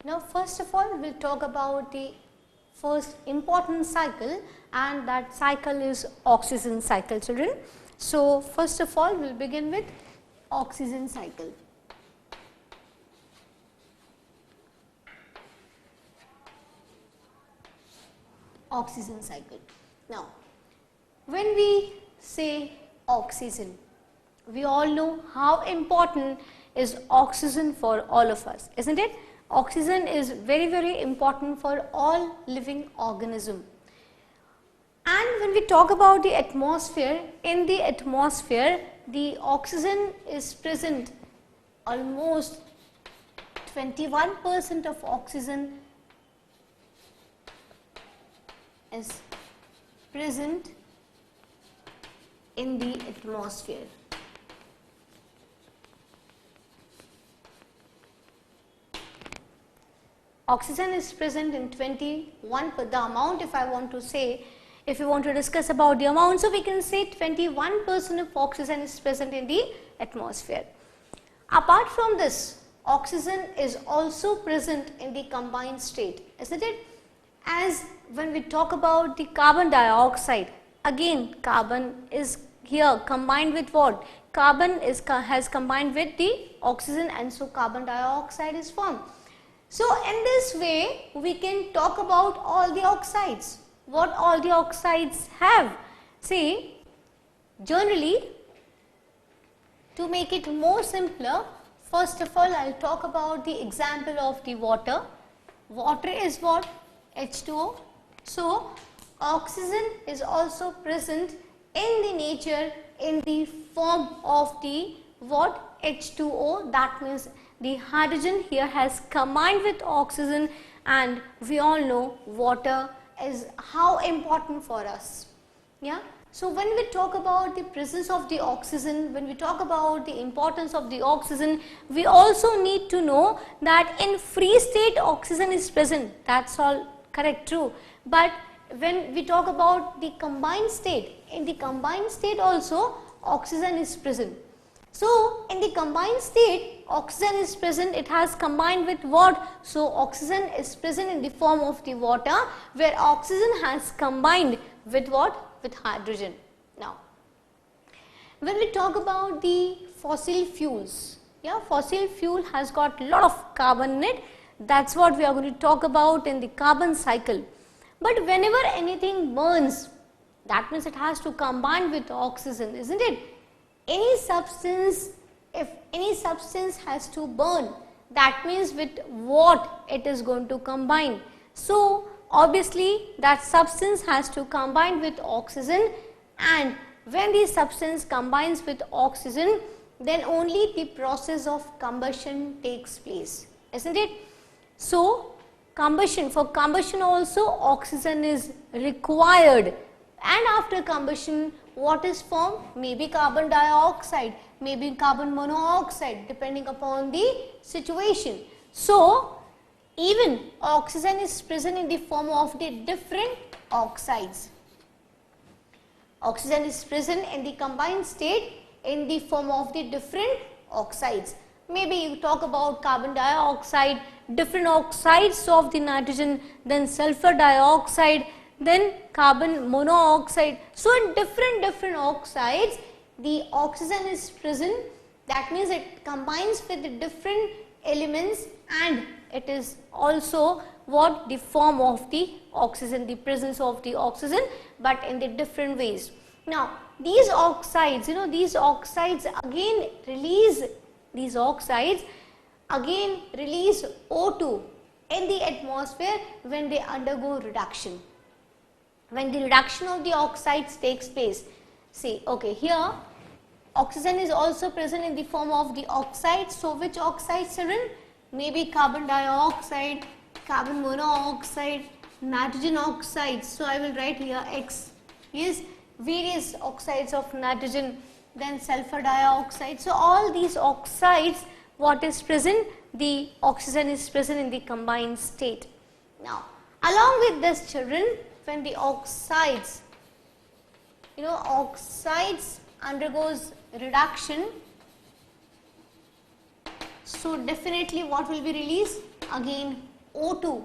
Now first of all, we will talk about the first important cycle, and that cycle is oxygen cycle, children. So first of all, we will begin with oxygen cycle. Oxygen cycle. Now when we say oxygen, we all know how important is oxygen for all of us, isn't it? Oxygen is very important for all living organism. And when we talk about the atmosphere, in the atmosphere the oxygen is present, almost 21% of oxygen is present in the atmosphere. Oxygen is present in 21, the amount, if I want to say, if we want to discuss about the amount, so we can say 21% of oxygen is present in the atmosphere. Apart from this, oxygen is also present in the combined state, isn't it? As when we talk about the carbon dioxide, again carbon is here combined with what? Carbon has combined with the oxygen, and so carbon dioxide is formed. So in this way we can talk about all the oxides. What all the oxides have? See, generally, to make it more simpler, first of all I will talk about the example of the water. Water is what? H2O. So oxygen is also present in the nature in the form of the what? H2O. That means the hydrogen here has combined with oxygen, and we all know water is how important for us. Yeah. So when we talk about the presence of the oxygen, when we talk about the importance of the oxygen, we also need to know that in free state oxygen is present. That's all correct, true. But when we talk about the combined state, in the combined state also oxygen is present. So in the combined state, oxygen is present, it has combined with what? So oxygen is present in the form of the water, where oxygen has combined with what? With hydrogen. Now, when we talk about the fossil fuels, yeah, fossil fuel has got lot of carbon in it. That's what we are going to talk about in the carbon cycle. But whenever anything burns, that means it has to combine with oxygen, isn't it? Any substance, if any substance has to burn, that means with what it is going to combine. So obviously that substance has to combine with oxygen, and when the substance combines with oxygen, then only the process of combustion takes place, isn't it? So combustion, for combustion also oxygen is required, and after combustion what is formed? Maybe carbon dioxide, maybe carbon monoxide, depending upon the situation. So even oxygen is present in the form of the different oxides. Oxygen is present in the combined state in the form of the different oxides. Maybe you talk about carbon dioxide, different oxides of the nitrogen, then sulfur dioxide, then carbon monoxide. So in different oxides the oxygen is present, that means it combines with the different elements, and it is also what? The form of the oxygen, the presence of the oxygen, but in the different ways. Now these oxides, these oxides again release O2 in the atmosphere when they undergo reduction. When the reduction of the oxides takes place, see, okay, here oxygen is also present in the form of the oxides. So which oxides, children? Maybe carbon dioxide, carbon monoxide, nitrogen oxides. So I will write here X is various oxides of nitrogen, then sulfur dioxide. So all these oxides, what is present? The oxygen is present in the combined state. Now along with this, children, when the oxides, oxides undergoes reduction, so definitely what will be released? Again O2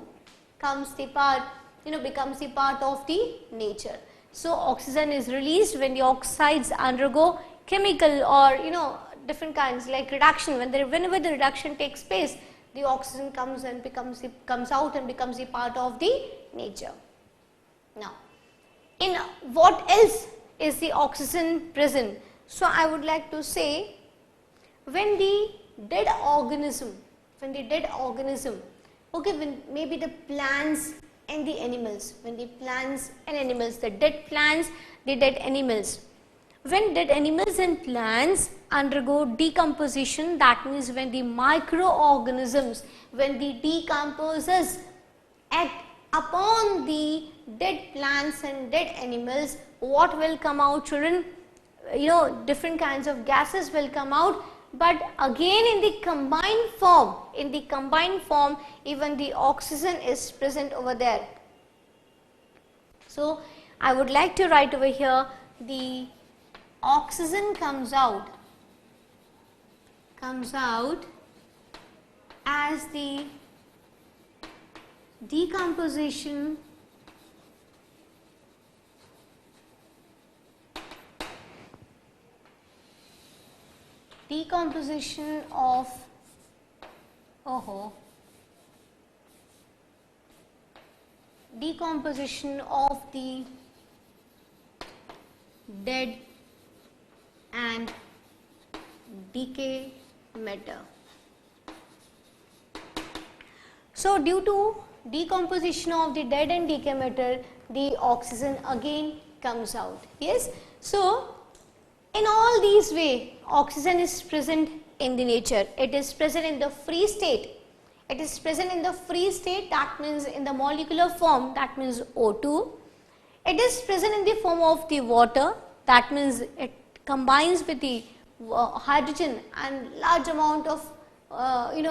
comes the part, becomes the part of the nature. So oxygen is released when the oxides undergo chemical or different kinds like reduction. Whenever the reduction takes place, the oxygen comes out and becomes the part of the nature. Now, in what else is the oxygen present? So I would like to say, when the dead organism, okay, when maybe the plants and the animals, the dead plants, the dead animals. When dead animals and plants undergo decomposition, that means when the microorganisms, when the decomposers act upon the dead plants and dead animals, what will come out, children? Different kinds of gases will come out, but again in the combined form, even the oxygen is present over there. So I would like to write over here, the oxygen comes out as the decomposition of the dead and decay matter. So due to decomposition of the dead and decay matter, the oxygen again comes out. Yes. So in all these ways, oxygen is present in the nature. It is present in the free state. That means in the molecular form, that means O2. It is present in the form of the water, that means it combines with the hydrogen, and large amount of we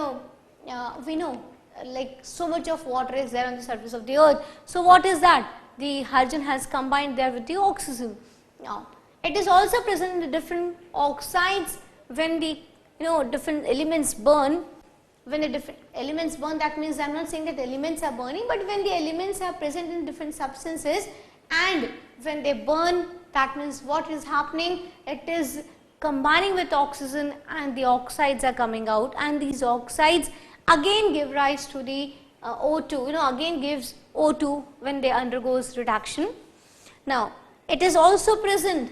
know like so much of water is there on the surface of the earth. So what is that? The hydrogen has combined there with the oxygen. Now it is also present in the different oxides when the different elements burn. When the different elements burn, that means I am not saying that elements are burning, but when the elements are present in different substances and when they burn, that means what is happening? It is combining with oxygen and the oxides are coming out, and these oxides again give rise to the O2, again gives O2 when they undergoes reduction. Now it is also present,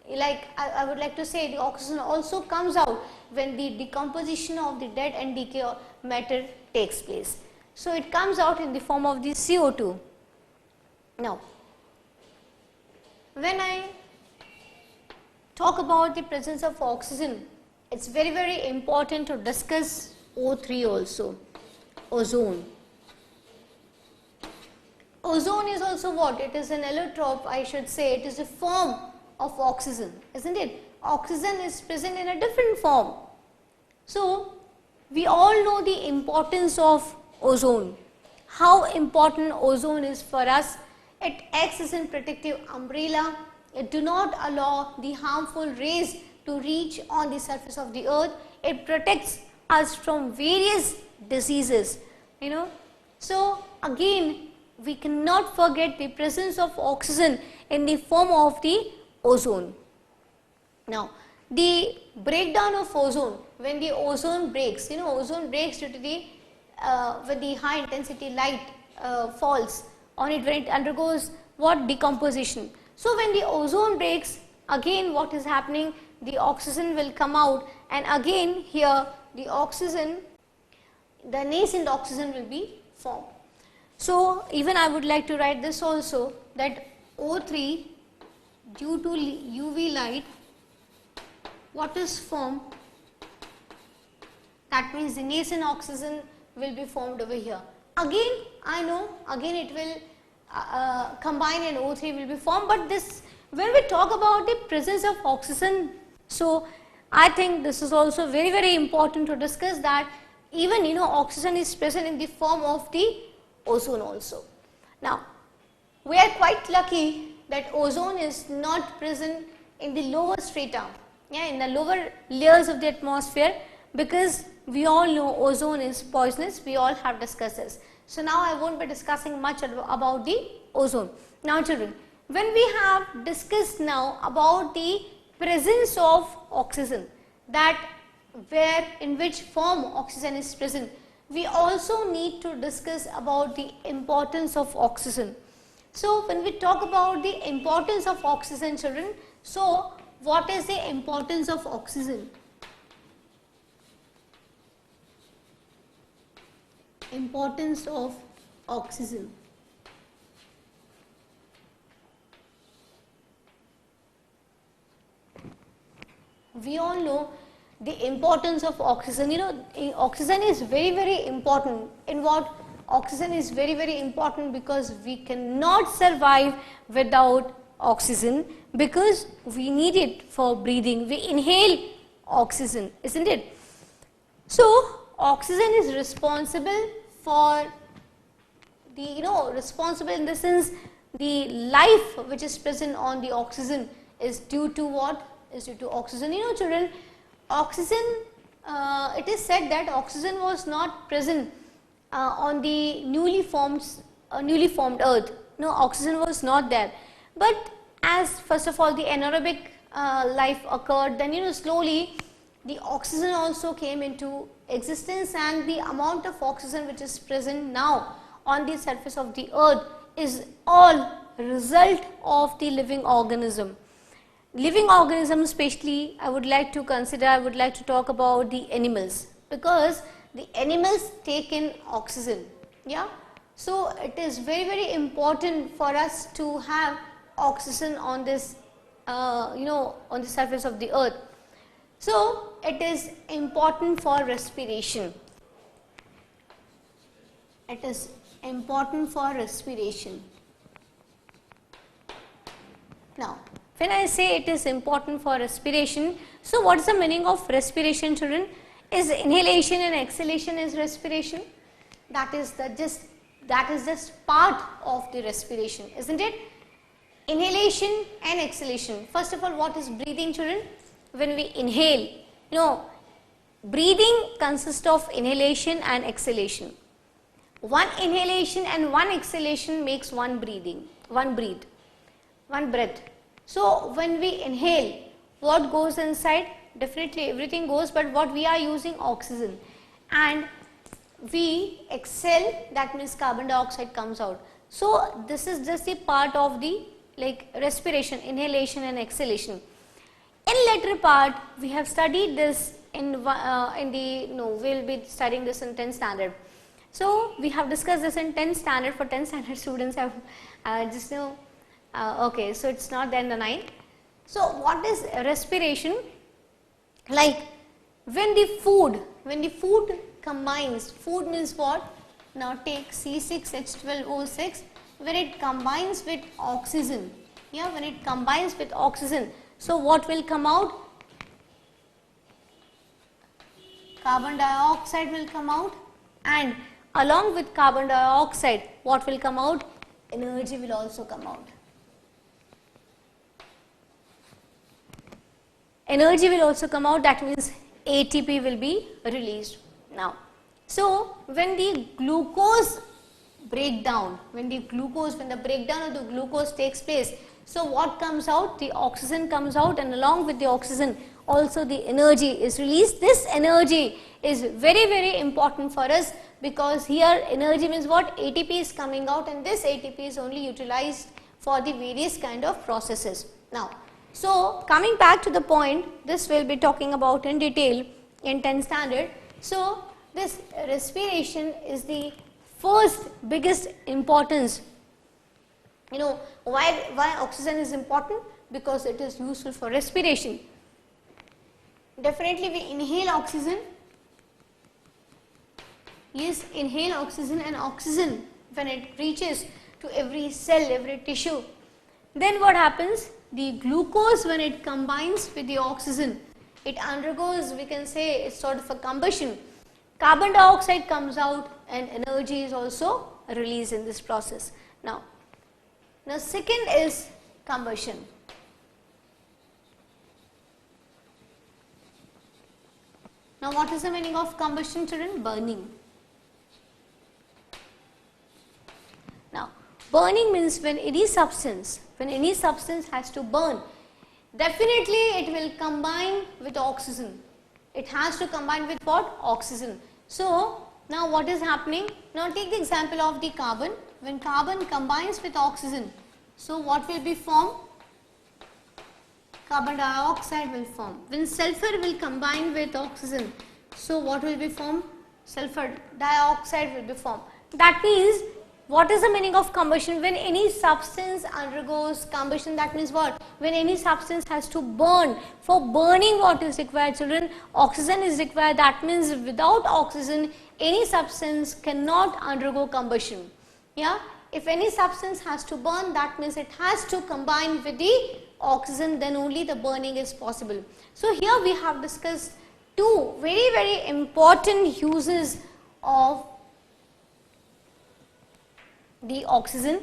like I would like to say, the oxygen also comes out when the decomposition of the dead and decay matter takes place. So it comes out in the form of the CO2. Now when I talk about the presence of oxygen, it's very, very important to discuss O3 also, ozone. Ozone is also what? It is an allotrope, I should say. It is a form of oxygen, isn't it? Oxygen is present in a different form. So we all know the importance of ozone. How important ozone is for us. It acts as a protective umbrella. It do not allow the harmful rays to reach on the surface of the earth. It protects us from various diseases, So again, we cannot forget the presence of oxygen in the form of the ozone. Now the breakdown of ozone, when the ozone breaks, ozone breaks due to the when the high intensity light falls on it, when it undergoes what? Decomposition. So when the ozone breaks, again what is happening? The oxygen will come out, and again here the oxygen, the nascent oxygen will be formed. So even I would like to write this also, that O3 due to UV light, what is formed? That means the nascent oxygen will be formed over here. Again I know, again it will combine and O3 will be formed, but this, when we talk about the presence of oxygen, so I think this is also very, very important to discuss, that even oxygen is present in the form of the ozone also. Now we are quite lucky that ozone is not present in the lower strata, in the lower layers of the atmosphere, because we all know ozone is poisonous. We all have discussed this. So now I won't be discussing much about the ozone. Now children, when we have discussed now about the presence of oxygen, that where in which form oxygen is present, we also need to discuss about the importance of oxygen. So when we talk about the importance of oxygen children, so what is the importance of oxygen? Importance of oxygen. We all know the importance of oxygen. You know, oxygen is very important. In what? Oxygen is very important because we cannot survive without oxygen, because we need it for breathing. We inhale oxygen, isn't it? So oxygen is responsible for the, responsible in the sense the life which is present on the oxygen is due to what? Is due to oxygen. You know children, oxygen, it is said that oxygen was not present on the newly formed earth. No, oxygen was not there. But as first of all the anaerobic life occurred, then slowly the oxygen also came into existence, and the amount of oxygen which is present now on the surface of the earth is all result of the living organism. Living organisms, especially I would like to talk about the animals, because the animals take in oxygen. Yeah. So it is very important for us to have oxygen on this, on the surface of the earth. So it is important for respiration. It is important for respiration. Now, when I say it is important for respiration, so what is the meaning of respiration children? Is inhalation and exhalation is respiration? That is just part of the respiration, isn't it? Inhalation and exhalation. First of all, what is breathing children? When we inhale, breathing consists of inhalation and exhalation. One inhalation and one exhalation makes one breath. So when we inhale, what goes inside? Definitely everything goes, but what we are using? Oxygen. And we exhale, that means carbon dioxide comes out. So this is just a part of the respiration, inhalation and exhalation. In later part, we have studied this we'll be studying this in 10th standard. So we have discussed this in 10th standard. For 10th standard students have okay, so it's not there in the 9th. So what is respiration? Like when the food combines, food means what? Now take C6H12O6, when it combines with oxygen, when it combines with oxygen, so what will come out? Carbon dioxide will come out, and along with carbon dioxide, what will come out? Energy will also come out. Energy will also come out, that means ATP will be released. Now, so when the glucose breakdown, when the breakdown of the glucose takes place, so what comes out? The oxygen comes out, and along with the oxygen also the energy is released. This energy is very important for us, because here energy means what? ATP is coming out, and this ATP is only utilized for the various kind of processes. Now, so coming back to the point, this we will be talking about in detail in 10th standard. So this respiration is the first biggest importance. Why oxygen is important? Because it is useful for respiration. Definitely we inhale oxygen. Yes, inhale oxygen, and oxygen when it reaches to every cell, every tissue, then what happens? The glucose, when it combines with the oxygen, it undergoes, we can say, it's sort of a combustion. Carbon dioxide comes out, and energy is also released in this process. Now second is combustion. Now what is the meaning of combustion children? Burning. Burning means when any substance has to burn, definitely it will combine with oxygen. It has to combine with what? Oxygen. So now what is happening? Now take the example of the carbon. When carbon combines with oxygen, so what will be formed? Carbon dioxide will form. When sulfur will combine with oxygen, so what will be formed? Sulfur dioxide will be formed. That means, what is the meaning of combustion? When any substance undergoes combustion, that means what? When any substance has to burn. For burning, what is required, children? Oxygen is required. That means without oxygen, any substance cannot undergo combustion. Yeah? If any substance has to burn, that means it has to combine with the oxygen, then only the burning is possible. So here we have discussed two very important uses of the oxygen.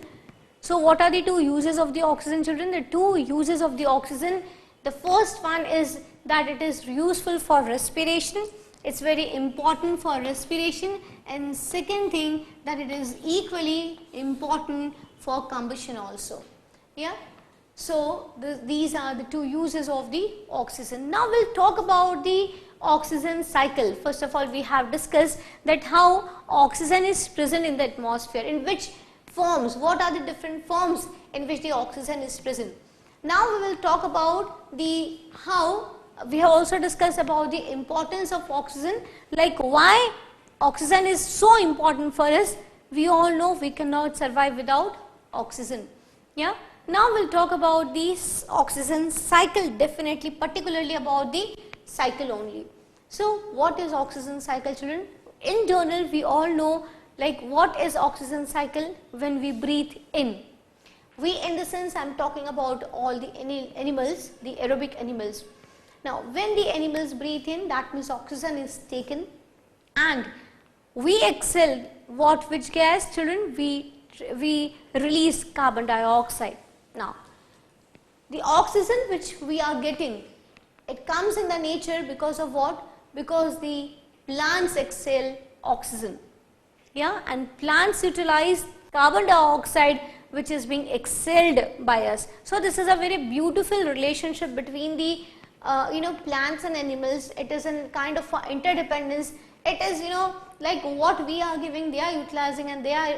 So what are the two uses of the oxygen, children? The two uses of the oxygen, the first one is that it is useful for respiration. It's very important for respiration, and second thing, that it is equally important for combustion also. Yeah. So these are the two uses of the oxygen. Now we'll talk about the oxygen cycle. First of all, we have discussed that how oxygen is present in the atmosphere, in which forms, what are the different forms in which the oxygen is present. Now we will talk about the how. We have also discussed about the importance of oxygen, like why oxygen is so important for us. We all know we cannot survive without oxygen. Yeah. Now we'll talk about this oxygen cycle, definitely, particularly about the cycle only. So what is oxygen cycle, children? In general, we all know like what is oxygen cycle. When we breathe in, we, in the sense I am talking about all the animals, the aerobic animals. Now when the animals breathe in, that means oxygen is taken, and we exhale what, which gas, children? We release carbon dioxide. Now the oxygen which we are getting, it comes in the nature because of what? Because the plants exhale oxygen. Yeah, and plants utilize carbon dioxide which is being exhaled by us. So this is a very beautiful relationship between the plants and animals. It is a kind of interdependence. It is like what we are giving, they are utilizing, and they are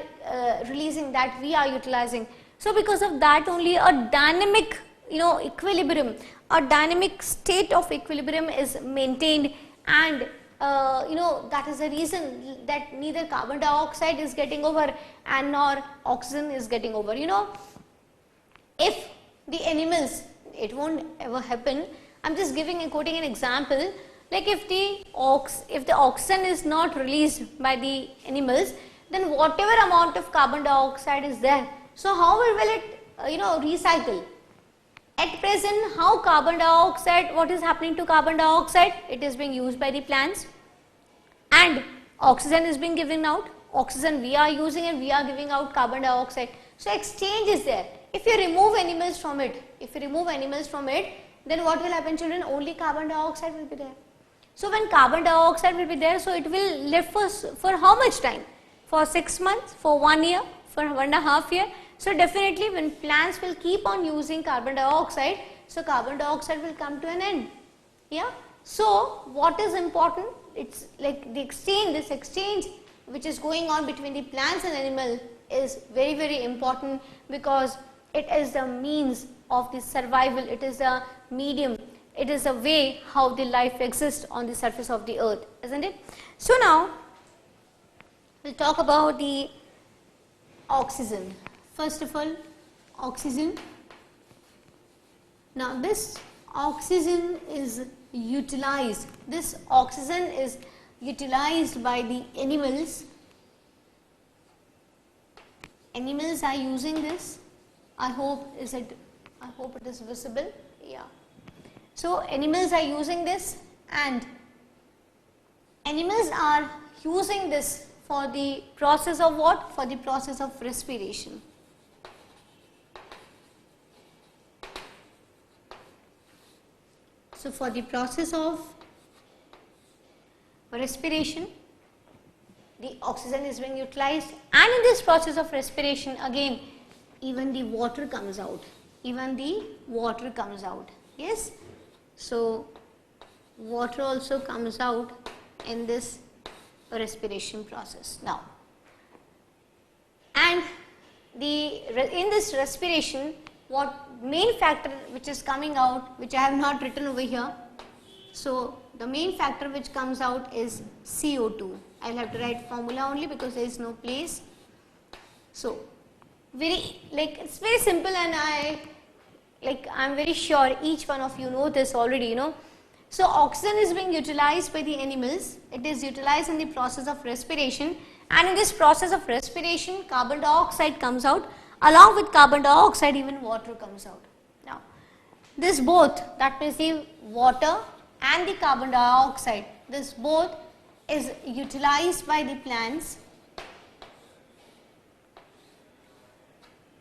releasing, that we are utilizing. So because of that only a dynamic equilibrium, a dynamic state of equilibrium is maintained, and that is the reason that neither carbon dioxide is getting over and nor oxygen is getting over. If the animals, it won't ever happen. I'm just quoting an example. Like if the oxygen is not released by the animals, then whatever amount of carbon dioxide is there, so how will it recycle? At present, how carbon dioxide, what is happening to carbon dioxide? It is being used by the plants, and oxygen is being given out. Oxygen we are using, and we are giving out carbon dioxide. So exchange is there. If you remove animals from it, then what will happen, children? Only carbon dioxide will be there. So when carbon dioxide will be there, so it will live for how much time? For 6 months, for 1 year, for 1.5 years. So definitely when plants will keep on using carbon dioxide, so carbon dioxide will come to an end. Yeah. So what is important? It's like this exchange which is going on between the plants and animal is very important, because it is the means of the survival. It is the medium. It is the way how the life exists on the surface of the earth, isn't it? So now we'll talk about the oxygen. First of all, oxygen. Now this oxygen is utilized. This oxygen is utilized by the animals. Animals are using this. I hope it is visible. Yeah. So animals are using this, and animals are using this for the process of what? For the process of respiration. So for the process of respiration, the oxygen is being utilized, and in this process of respiration again even the water comes out. Even the water comes out. Yes. So water also comes out in this respiration process. Now, and in this respiration, what main factor which is coming out, which I have not written over here. So the main factor which comes out is CO2. I will have to write formula only because there is no place. So it's very simple, and I am very sure each one of you know this already, you know. So oxygen is being utilized by the animals. It is utilized in the process of respiration, and in this process of respiration, carbon dioxide comes out. Along with carbon dioxide, even water comes out. Now, this both, that means the water and the carbon dioxide, this both is utilized by the plants.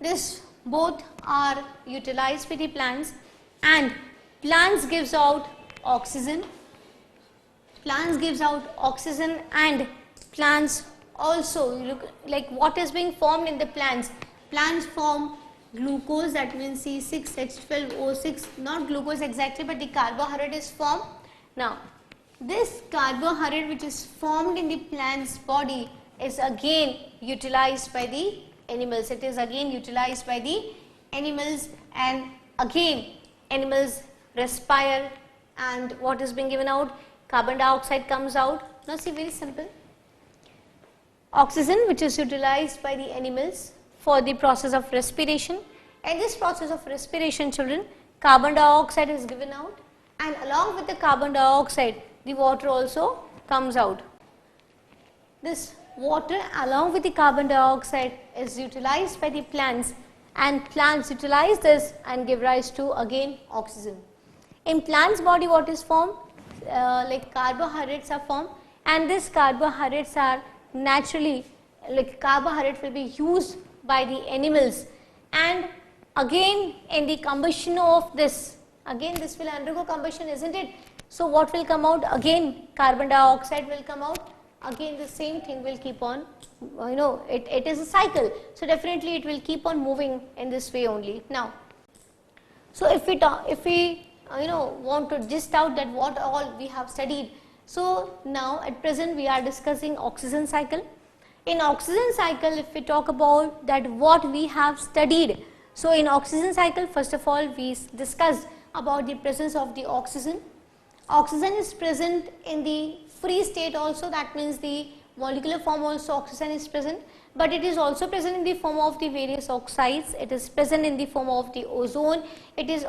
This both are utilized by the plants, and plants gives out oxygen. Plants gives out oxygen, and plants also, look like what is being formed in the plants. Plants form glucose, that means C6H12O6, not glucose exactly, but the carbohydrate is formed. Now, this carbohydrate which is formed in the plant's body is again utilized by the animals. It is again utilized by the animals, and again animals respire, and what is being given out? Carbon dioxide comes out. Now see, very simple. Oxygen which is utilized by the animals for the process of respiration. In this process of respiration, children, carbon dioxide is given out, and along with the carbon dioxide, the water also comes out. This water along with the carbon dioxide is utilized by the plants, and plants utilize this and give rise to again oxygen. In plants body, what is formed? Like carbohydrates are formed, and these carbohydrates are naturally, like carbohydrate will be used by the animals, and again in the combustion of this, again this will undergo combustion, isn't it? So what will come out? Again carbon dioxide will come out. Again the same thing will keep on, you know, it is a cycle. So definitely it will keep on moving in this way only. Now, so if we want to gist out that what all we have studied. So now at present we are discussing oxygen cycle. In oxygen cycle, if we talk about that what we have studied. So in oxygen cycle, first of all we discussed about the presence of the oxygen. Oxygen is present in the free state also, that means the molecular form also oxygen is present, but it is also present in the form of the various oxides. It is present in the form of the ozone. It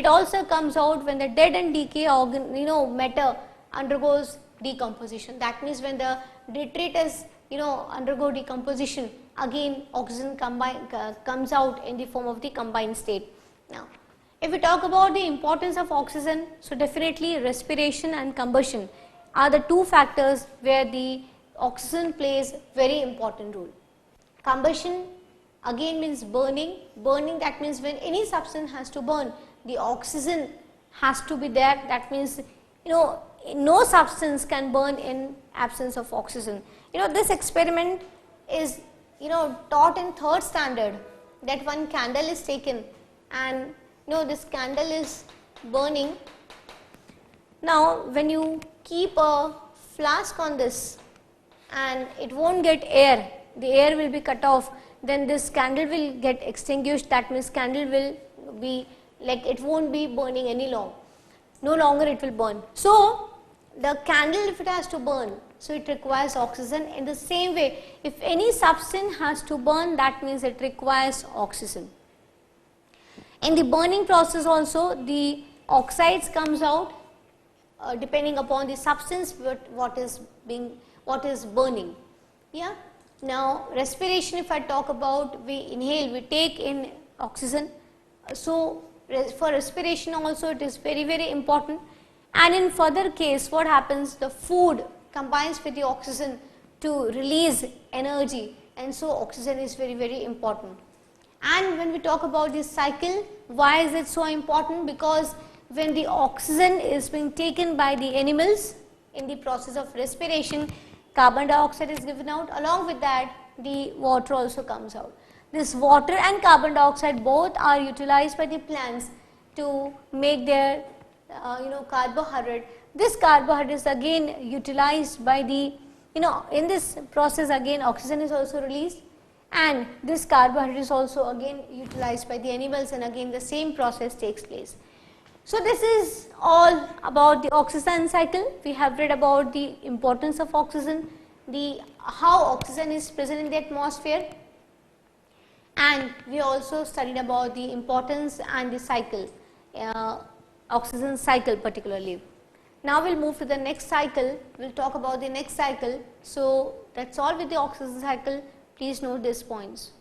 also comes out when the dead and decay matter undergoes decomposition. That means when the detritus undergo decomposition, again oxygen comes out in the form of the combined state. Now, if we talk about the importance of oxygen, so definitely respiration and combustion are the two factors where the oxygen plays very important role. Combustion again means burning. Burning, that means when any substance has to burn, the oxygen has to be there. That means no substance can burn in absence of oxygen. This experiment is taught in 3rd standard, that one candle is taken and this candle is burning. Now when you keep a flask on this and it won't get air, the air will be cut off, then this candle will get extinguished. That means candle will be like, it won't be burning any long, no longer it will burn. So the candle, if it has to burn, so it requires oxygen. In the same way, if any substance has to burn, that means it requires oxygen. In the burning process also, the oxides comes out depending upon the substance what is burning. Yeah. Now respiration, if I talk about, we inhale, we take in oxygen. So for respiration also it is very, very important. And in further case, what happens, the food combines with the oxygen to release energy, and so oxygen is very, very important. And when we talk about this cycle, why is it so important? Because when the oxygen is being taken by the animals in the process of respiration, carbon dioxide is given out, along with that the water also comes out. This water and carbon dioxide both are utilized by the plants to make their carbohydrate. This carbohydrate is again utilized by the, in this process again oxygen is also released, and this carbohydrate is also again utilized by the animals, and again the same process takes place. So, this is all about the oxygen cycle. We have read about the importance of oxygen, the how oxygen is present in the atmosphere, and we also studied about the importance and the cycle, oxygen cycle particularly. Now, we will move to the next cycle, we will talk about the next cycle. So, that is all with the oxygen cycle. Please note these points.